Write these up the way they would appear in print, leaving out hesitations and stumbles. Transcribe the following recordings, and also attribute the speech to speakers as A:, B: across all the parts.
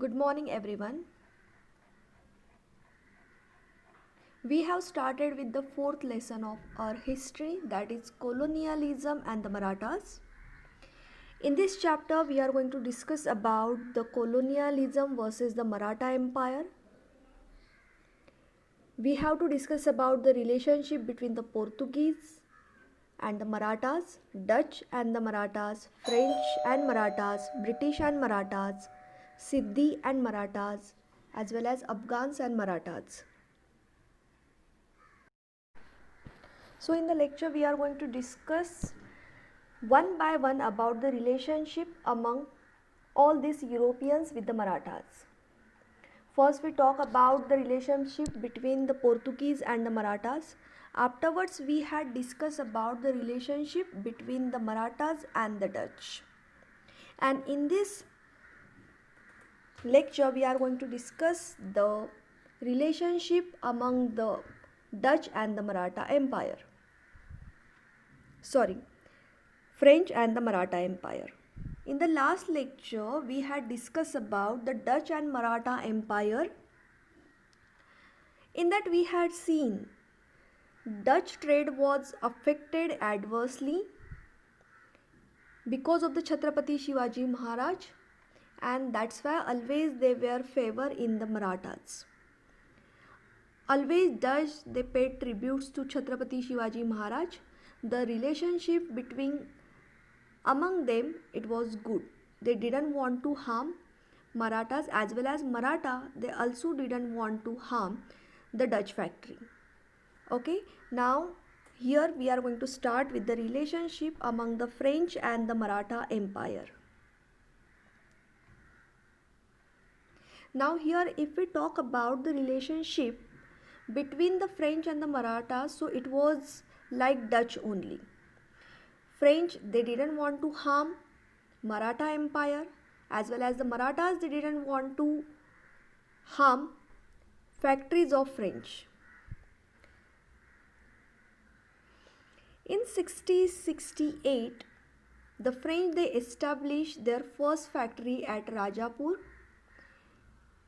A: Good morning, everyone. We have started with the fourth lesson of our history, that is colonialism and the Marathas. In this chapter, we are going to discuss about the colonialism versus the Maratha Empire. We have to discuss about the relationship between the Portuguese and the Marathas, Dutch and the Marathas, French and Marathas, British and Marathas, Siddhi and Marathas, as well as Afghans and Marathas. So in the lecture we are going to discuss one by one about the relationship among all these Europeans with the Marathas. First we talk about the relationship between the Portuguese and the Marathas. Afterwards we had discussed about the relationship between the Marathas and the Dutch. And in this lecture we are going to discuss the relationship among the Dutch and the Maratha Empire. French and the Maratha Empire. In the last lecture, we had discussed about the Dutch and Maratha Empire. In that we had seen Dutch trade was affected adversely because of the Chhatrapati Shivaji Maharaj, and that's why always they were favor in the Marathas. Always Dutch they paid tributes to Chhatrapati Shivaji Maharaj. The relationship between among them it was good. They didn't want to harm Marathas, as well as Maratha they also didn't want to harm the Dutch factory. Okay, now here we are going to start with the relationship among the French and the Maratha Empire. Now here if we talk about the relationship between the French and the Marathas, so it was like Dutch only. French they didn't want to harm Maratha Empire, as well as the Marathas they didn't want to harm factories of French. In 1668 the French they established their first factory at Rajapur.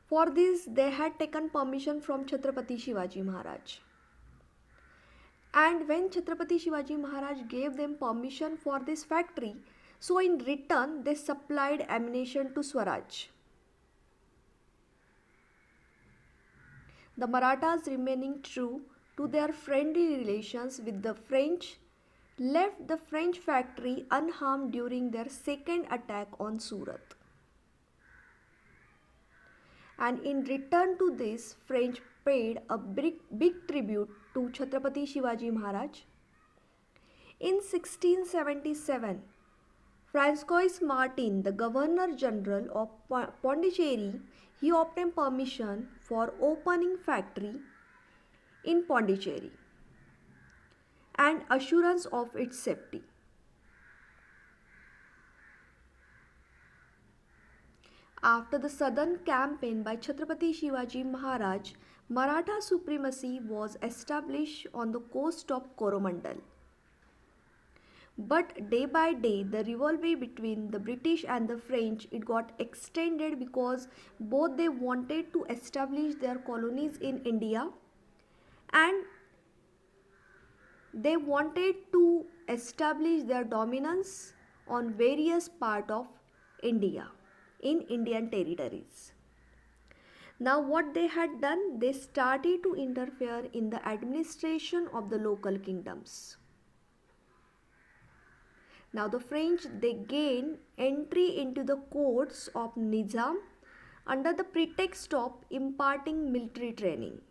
A: For this they had taken permission from Chhatrapati Shivaji Maharaj. And when Chhatrapati Shivaji Maharaj gave them permission for this factory, so in return they supplied ammunition to Swaraj. The Marathas, remaining true to their friendly relations with the French, left the French factory unharmed during their second attack on Surat. And in return to this, French paid a big tribute to Chhatrapati Shivaji Maharaj. In 1677, Francois Martin, the Governor General of Pondicherry, he obtained permission for opening factory in Pondicherry and assurance of its safety. After the southern campaign by Chhatrapati Shivaji Maharaj, Maratha supremacy was established on the coast of Coromandel. But day by day the rivalry between the British and the French it got extended because both they wanted to establish their colonies in India and they wanted to establish their dominance on various parts of India in Indian territories. Now what they had done, they started to interfere in the administration of the local kingdoms. Now the French they gained entry into the courts of Nizam under the pretext of imparting military training.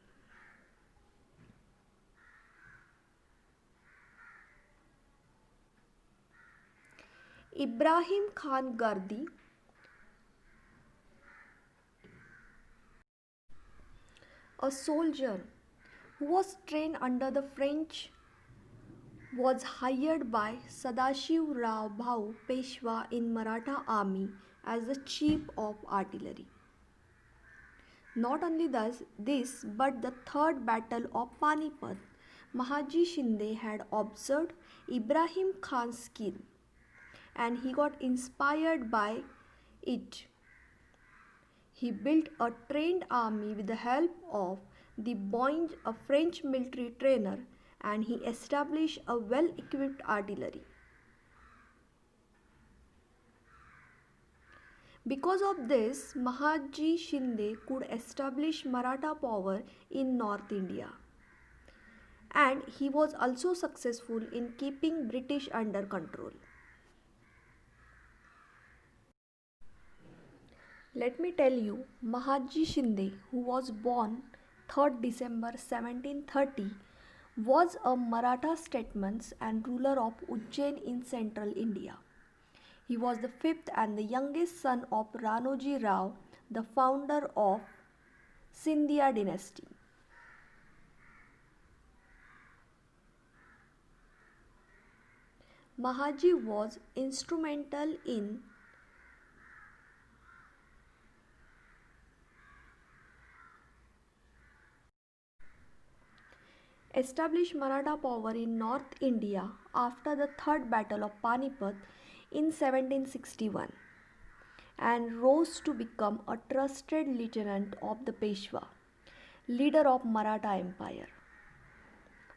A: Ibrahim Khan Gardi, a soldier who was trained under the French, was hired by Sadashiv Rao Bhau Peshwa in Maratha army as the chief of artillery. Not only this, but the third battle of Panipat, Mahaji Shinde had observed Ibrahim Khan's skill and he got inspired by it. He built a trained army with the help of the Boinge, a French military trainer, and he established a well-equipped artillery. Because of this, Mahaji Shinde could establish Maratha power in North India. And he was also successful in keeping British under control. Let me tell you, Mahaji Shinde, who was born 3rd December 1730, was a Maratha statesman and ruler of Ujjain in central India. He was the fifth and the youngest son of Ranoji Rao, the founder of Scindia dynasty. Mahaji was instrumental in establish Maratha power in North India after the Third Battle of Panipat in 1761 and rose to become a trusted lieutenant of the Peshwa, leader of Maratha Empire.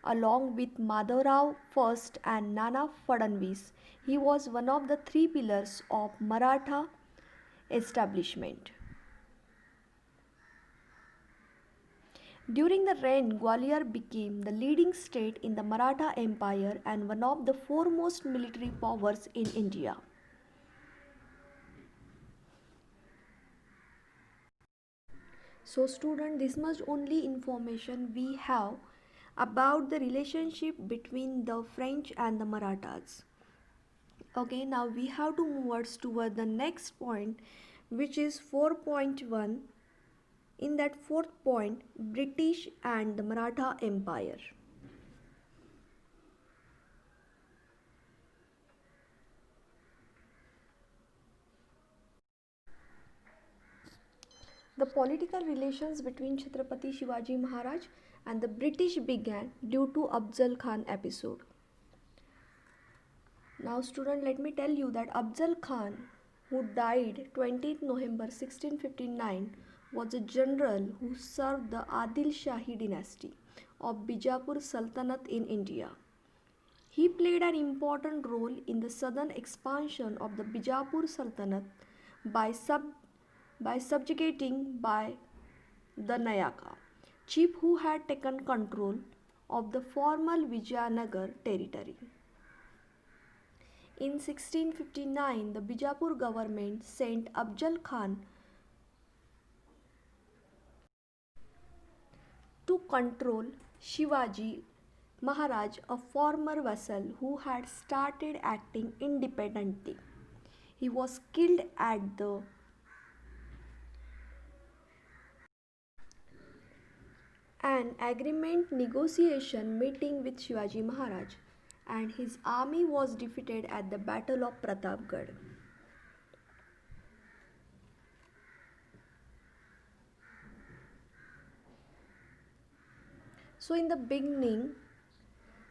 A: Along with Madhavrao I and Nana Fadnavis, he was one of the three pillars of Maratha establishment. During the reign, Gwalior became the leading state in the Maratha Empire and one of the foremost military powers in India. So student, this much only information we have about the relationship between the French and the Marathas. Okay, now we have to move toward the next point, which is 4.1. In that fourth point, British and the Maratha Empire. The political relations between Chhatrapati Shivaji Maharaj and the British began due to Afzal Khan episode. Now student, let me tell you that Afzal Khan, who died 20th November 1659, was a general who served the Adil Shahi dynasty of Bijapur Sultanate in India. He played an important role in the southern expansion of the Bijapur Sultanate by subjugating by the Nayaka, chief who had taken control of the former Vijayanagar territory. In 1659, the Bijapur government sent Afzal Khan to control Shivaji Maharaj, a former vassal who had started acting independently. He was killed at the an agreement negotiation meeting with Shivaji Maharaj, and his army was defeated at the Battle of Pratapgarh. So in the beginning,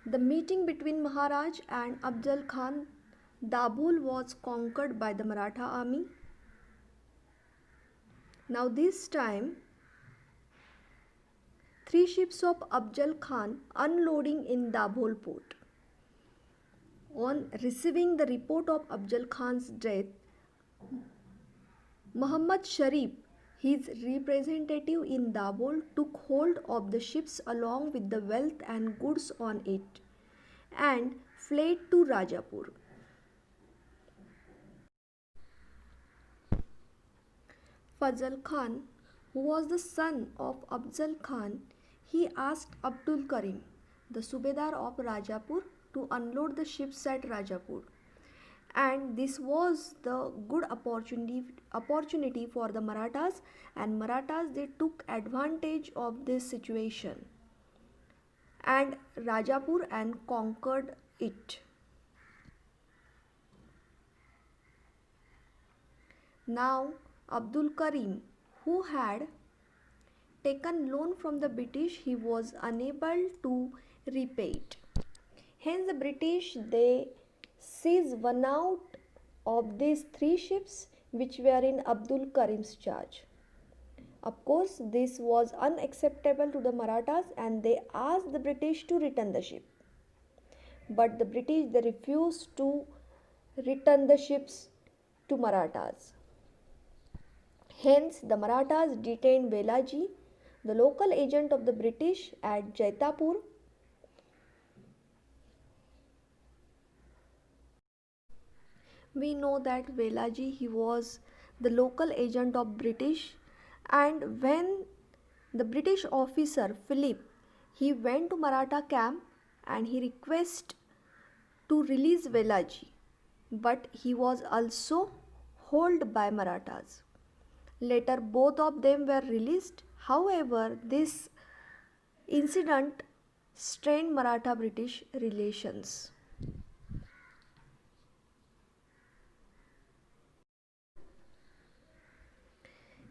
A: the meeting between Maharaj and Afzal Khan, Dabhol was conquered by the Maratha army. Now this time, 3 ships of Afzal Khan unloading in Dabhol port. On receiving the report of Afzal Khan's death, Muhammad Sharif, his representative in Dabhol, took hold of the ships along with the wealth and goods on it and fled to Rajapur. Fazal Khan, who was the son of Afzal Khan, he asked Abdul Karim, the Subedar of Rajapur, to unload the ships at Rajapur. And this was the good opportunity for the Marathas, and Marathas, they took advantage of this situation and Rajapur and conquered it. Now Abdul Karim, who had taken loan from the British, he was unable to repay it. Hence the British, they seized one out of these 3 ships which were in Abdul Karim's charge. Of course, this was unacceptable to the Marathas and they asked the British to return the ship. But the British they refused to return the ships to Marathas. Hence, the Marathas detained Velaji, the local agent of the British at Jaitapur. We know that Velaji he was the local agent of British, and when the British officer Philip he went to Maratha camp and he requested to release Velaji, but he was also held by Marathas. Later, both of them were released. However, this incident strained Maratha British relations.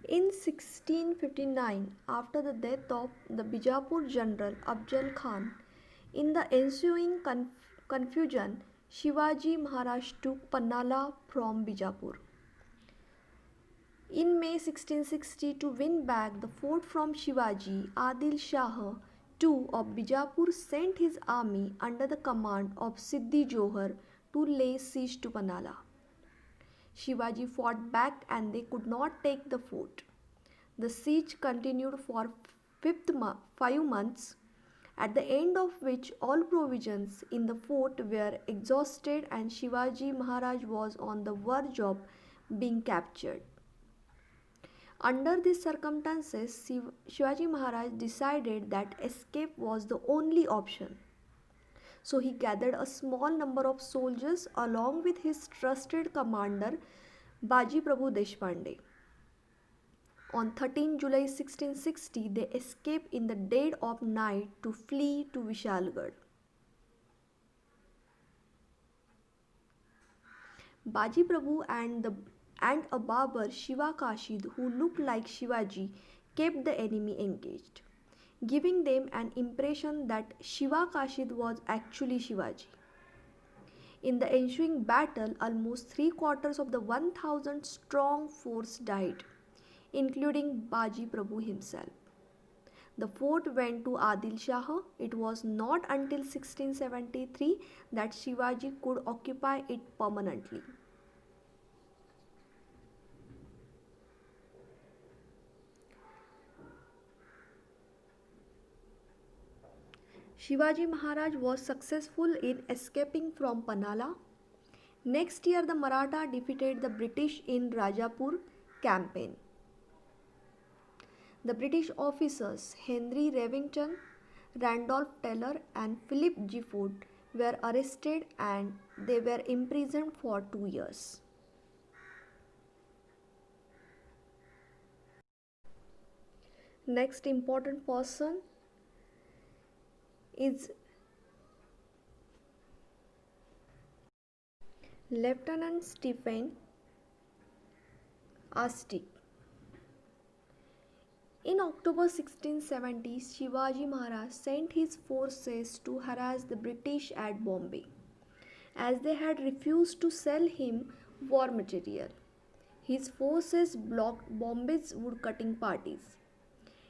A: In 1659, after the death of the Bijapur general Afzal Khan, in the ensuing confusion, Shivaji Maharaj took Pannala from Bijapur. In May 1660, to win back the fort from Shivaji, Adil Shah II of Bijapur sent his army under the command of Siddhi Johar to lay siege to Pannala. Shivaji fought back and they could not take the fort. The siege continued for 5 months, at the end of which all provisions in the fort were exhausted and Shivaji Maharaj was on the verge of being captured. Under these circumstances, Shivaji Maharaj decided that escape was the only option. So he gathered a small number of soldiers along with his trusted commander Baji Prabhu Deshpande. On 13 July 1660, they escaped in the dead of night to flee to Vishalgarh. Baji Prabhu and a barber Shiva Kashid who looked like Shivaji kept the enemy engaged, giving them an impression that Shiva Kashid was actually Shivaji. In the ensuing battle, almost three-quarters of the 1,000 strong force died, including Baji Prabhu himself. The fort went to Adil Shah. It was not until 1673 that Shivaji could occupy it permanently. Shivaji Maharaj was successful in escaping from Pannala. Next year, the Maratha defeated the British in Rajapur campaign. The British officers Henry Revington, Randolph Taylor, and Philip Gifford were arrested and they were imprisoned for 2 years. Next important person is Lieutenant Stephen Astic. In October 1670, Shivaji Maharaj sent his forces to harass the British at Bombay, as they had refused to sell him war material. His forces blocked Bombay's woodcutting parties.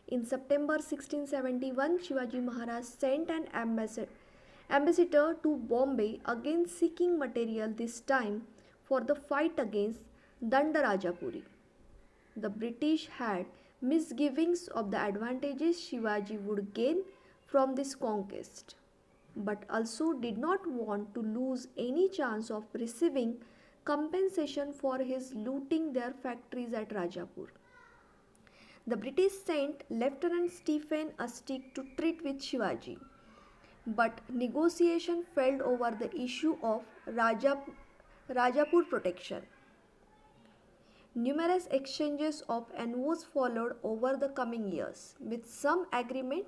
A: In September 1671, Shivaji Maharaj sent an ambassador to Bombay again seeking material, this time for the fight against Danda Rajapuri. The British had misgivings of the advantages Shivaji would gain from this conquest, but also did not want to lose any chance of receiving compensation for his looting their factories at Rajapur. The British sent Lieutenant Stephen Astic to treat with Shivaji, but negotiation failed over the issue of Rajapur protection. Numerous exchanges of envoys followed over the coming years, with some agreement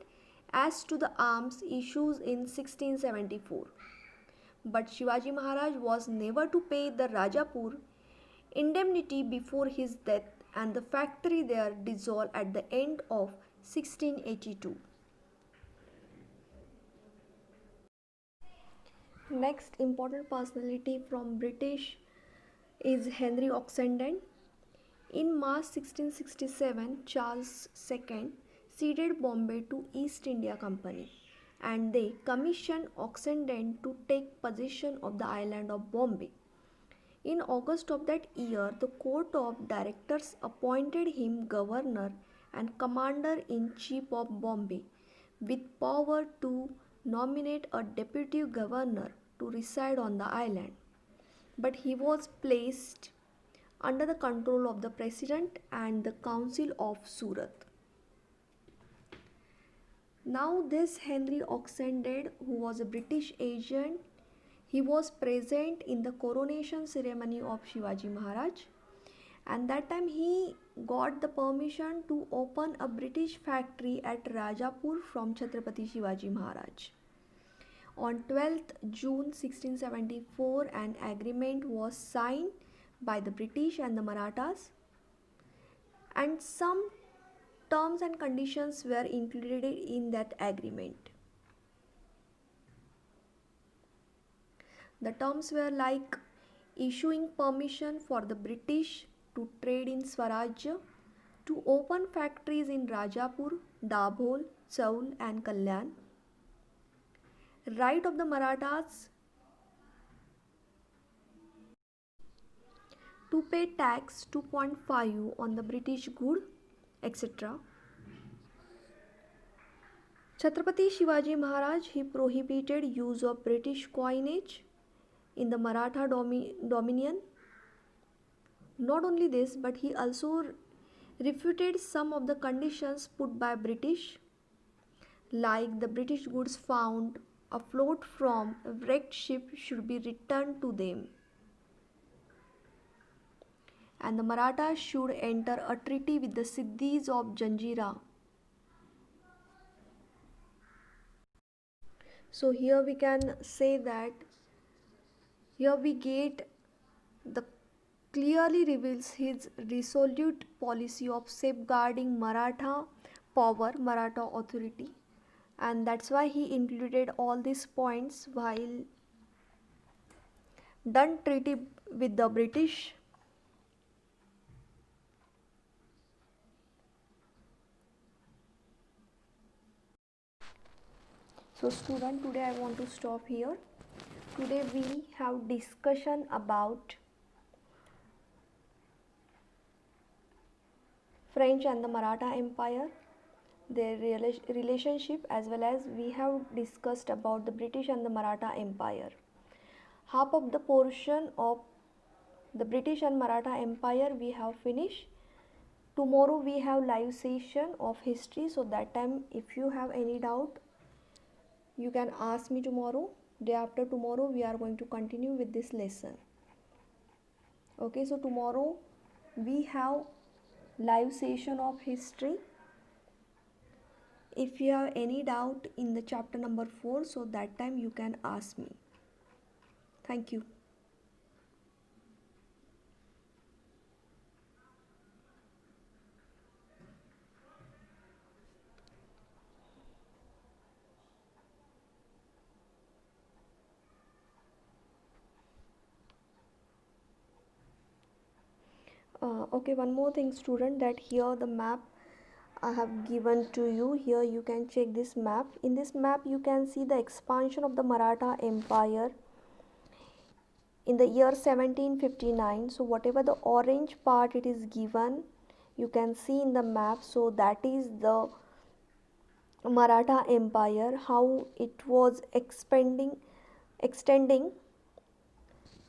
A: as to the arms issues in 1674. But Shivaji Maharaj was never to pay the Rajapur indemnity before his death, and the factory there dissolved at the end of 1682. Next important personality from British is Henry Oxenden. In March 1667, Charles II ceded Bombay to East India Company and they commissioned Oxenden to take possession of the island of Bombay. In August of that year, the Court of Directors appointed him Governor and Commander-in-Chief of Bombay with power to nominate a Deputy Governor to reside on the island. But he was placed under the control of the President and the Council of Surat. Now this Henry Oxenden, who was a British agent, he was present in the coronation ceremony of Shivaji Maharaj, and that time he got the permission to open a British factory at Rajapur from Chhatrapati Shivaji Maharaj. On 12th June 1674, an agreement was signed by the British and the Marathas, and some terms and conditions were included in that agreement. The terms were like issuing permission for the British to trade in Swarajya, to open factories in Rajapur, Dabhol, Chaul and Kalyan, right of the Marathas to pay tax 2.5 on the British good, etc. Chhatrapati Shivaji Maharaj, he prohibited use of British coinage in the Maratha dominion. Not only this, but he also refuted some of the conditions put by British, like the British goods found afloat from a wrecked ship should be returned to them, and the Marathas should enter a treaty with the Siddhis of Janjira. So here we can say that here we get the clearly reveals his resolute policy of safeguarding Maratha power, Maratha authority, and that's why he included all these points while done treaty with the British. So student, today I want to stop here. Today we have discussion about French and the Maratha Empire, their relationship, as well as we have discussed about the British and the Maratha Empire. Half of the portion of the British and Maratha Empire we have finished. Tomorrow we have live session of history, so that time if you have any doubt you can ask me tomorrow. Day after tomorrow we are going to continue with this lesson. Okay, so tomorrow we have live session of history. If you have any doubt in the chapter number 4, so that time you can ask me. Thank you. Okay, one more thing student, that here the map I have given to you. Here you can check this map. In this map you can see the expansion of the Maratha Empire in the year 1759. So whatever the orange part it is given, you can see in the map. So that is the Maratha Empire, how it was extending.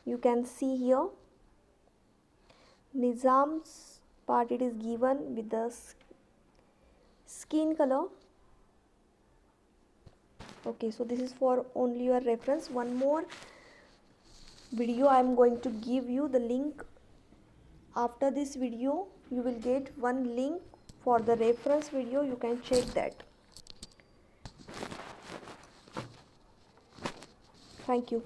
A: You can see here Nizam's part it is given with the skin color. Okay, so this is for only your reference. One more video I am going to give you the link. After this video you will get one link for the reference video, you can check that. Thank you.